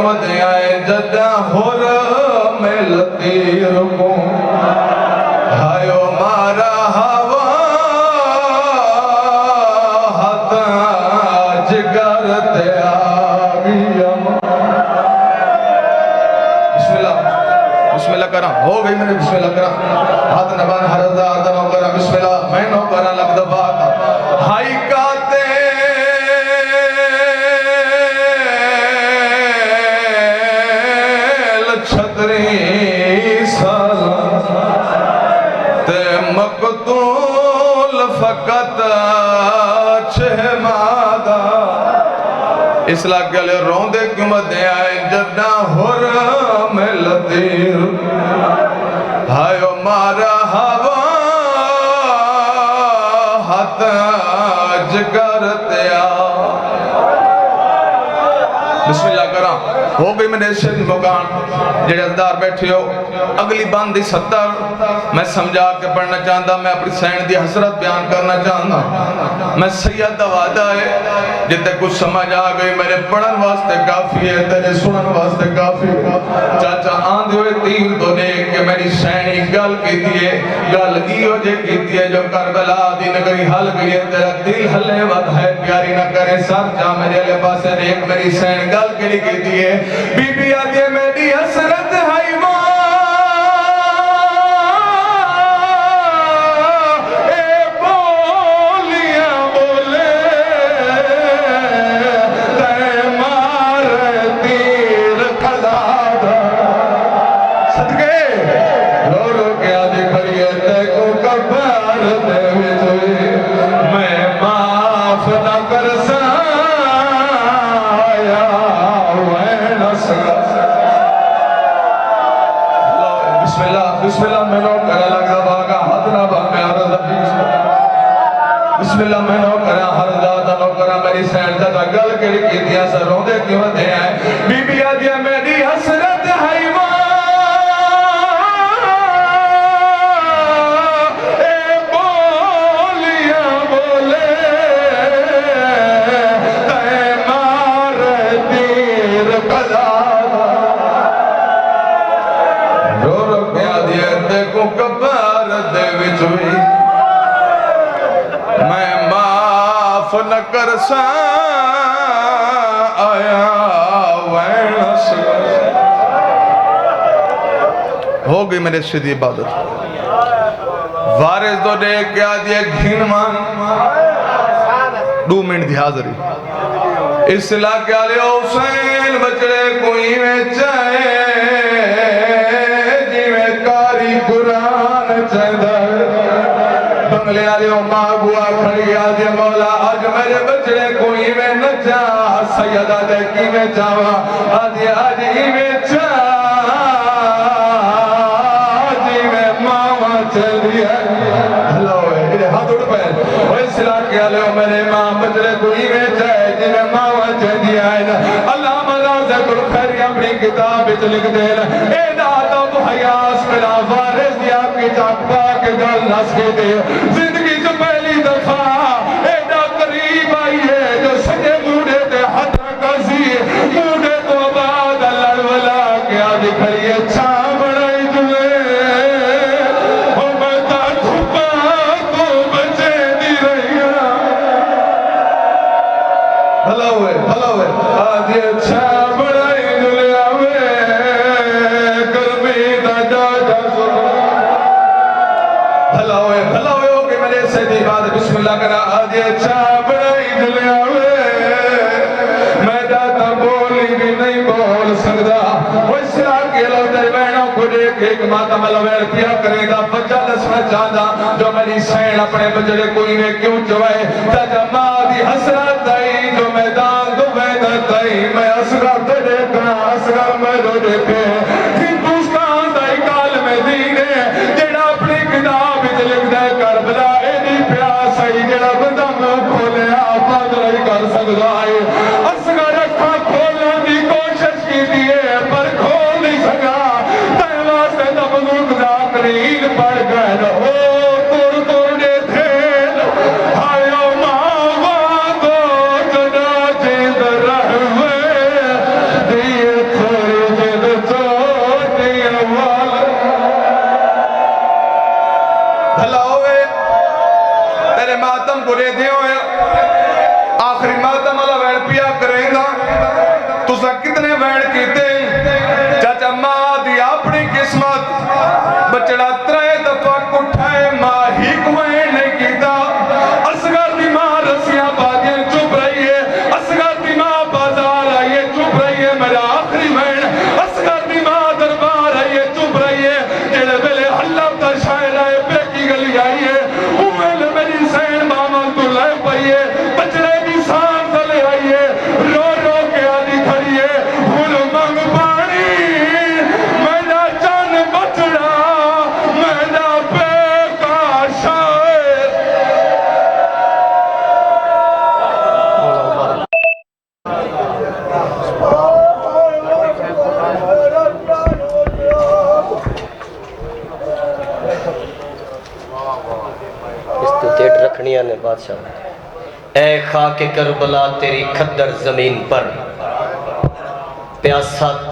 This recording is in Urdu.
کیوں دے آئے جدہ ہور ملتی رکوں ہائیو مارا ہوا ہتا جگر تے آگیم بسم اللہ کرا ہو گئی میں نے بسم اللہ کرا ہاتھ نبان حرزہ آدھنوں کرا بسم اللہ میں نو کرا لگ دفعہ ہائی کاتے لچھتری سالا تے مقتول فقط چھے مادہ اس علاقے لئے روندے کیوں مدے آئے جدہ ہور ملتیر ہائیو مارا ہوا ہتا جگر تیا بسم اللہ کرام ہو گئی میں نے شہد مکان جڑے ازدار بیٹھے ہو اگلی باندھی 70 میں سمجھا کے پڑھنا چاہتا میں اپنی سین دی حسرت بیان کرنا چاہتا میں سید وعدہ ہے جتے کچھ سمجھ آگئی میرے پڑھن واسطے کافی ہے تیرے سنن واسطے کافی چاچا آندھ ہوئے تیر تو دیکھ کہ میری سینی گل کی دیئے گل ایو جے کی دیئے جو کربلا دی نگری حل گئی ہے تیرا دل حلے وقت ہے پیاری نہ کرے سر جا میرے لے پاسے دیکھ میری سین گل کے لیے کی دیئے بی بی آدھے میری حسرت ہے ماں بسم اللہ میں نو کرا لگا باگا حد نہ با میں عرض بسم اللہ میں نو کرا ہر دادا نو کرا میری سین دا گل کری کی دیا سروں دے کیوں دے آئے بی بی آدیا میری حسرت ہے ماں اے بولیاں بولے تے مار تیر قضا کو کبار دے وچوئی میں معاف نہ کر سا آیا وین ہو گئی میرے شدی عبادت وارث دو دے کیا دیا گھن مان 2 منٹ دی حاضری اس علاقے آلے حسین بچڑے کوئی میں چاہے قرآن چندر بنگلے آلے ماں بوا کھڑی آجے مولا آج میرے بچڑے کوئی میں نچا سیدہ دیکھی میں چاوا آجے آجی میں چا آجی میں ماما چلی ہے ہلوے انہیں ہاتھ اٹھ پہن وہ اس علاقے آلے میرے ماں بچڑے کوئی میں چاہے جی میں ماما چلی ہے اللہ ملازہ کل خیری اپنی کتاب اچھ لکھ دینا اے داتا حیاس میرا وارث دیا کی چاکپا کے گل نس کے دے زندگی جو پہلی دفعہ ایڈا قریب آئی ہے جو سجے موڑے دے حدر کسی موڑے تو بعد لڑولا کیا دکھائیے چھاں بڑھائی جوئے او میں تا کھپا تو بچے دی رہی بھلا ہوئے آج یہ چھاں بڑھائی جوئے بھلا ہوئے ہو کہ میرے سیدی بات بسم اللہ کرا آجے چھا بڑائی جلے آوے میں داتا بولی بھی نہیں بول سکتا وہ اس طرح کے لوگ در بینوں کو دیکھ ایک ماتا ملویر کیا کرے گا بچہ دسنا چاہتا جو میری سین اپنے بجڑے کوئی نے کیوں چوائے تاجہ ماں دی حسرت دائی جو میدان دو بیدت دائی میں اصغر دے دیکھا اصغر میں دو دیکھے ہندوستان دائی کال میں دینے جڑا اپنی کتاب لکھ دے کربلا اینی پیاس آئی جڑا بندہ میں کھولے آباد نہیں کر سکتا ہے اصغر اکھا کھولنے دی کوشش کی دیئے پر کھول نہیں سکا تیوہ سے دبنوک داکرین پڑ گئے ہو تور تور دے تھیل ہائیو ماں دو جنا جیند رہوے دیئے بھلا ہوئے تیرے ماتم کو رے دیوں ہے آخری ماتم اللہ ویڑ پیا کریں گا تو سا کتنے ویڑ کیتے چاچا ماں دی اپنی قسمت بچڑا ترے دفعہ کٹھائے ماں ہی کوئے نہیں کیتا اصغر دی ماں رسیاں بادیاں چپ رہی ہے اصغر دی ماں بازار آئیے چپ رہی ہے میرا آخری ویڑ اصغر دی ماں دربار آئیے چپ رہی ہے جڑے بلے اللہ تا شاعر آئے پہ کی گلی آئیے اوہل میری سین ماما تو لائے پائیے بچڑے دی سان تلے آئیے رو رو کے آدھی کھڑیے بھول مانگ پانی میرا چان بچڑا میرا پہ کا شاعر اس تو ڈیٹ رکھنیاں نے بادشاہ اے خاک کربلا تیری کھدر زمین پر پیاسا